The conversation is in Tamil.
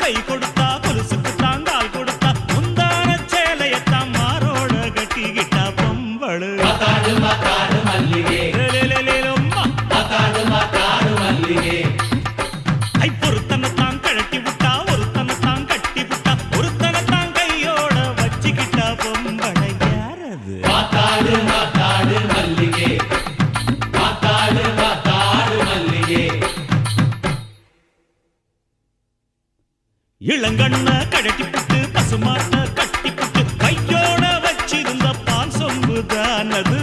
கை கொடுத்தா கொலுசுக்கு தாங்கால் கொடுத்தா முந்தான சேலையத்தான் மாரோட கட்டிக்கிட்டா பொம்பளு ஐ பொருத்தனத்தான் கழட்டி விட்டா ஒருத்தனத்தான் கட்டி விட்டா ஒருத்தனத்தான் கையோட வச்சுக்கிட்டா பொம்பளை யாரது இளங்கண்ண கழட்டி புட்டு பசுமாட்ட கட்டி புட்டு கையோட வச்சிருந்த பால் சொம்புதான் அது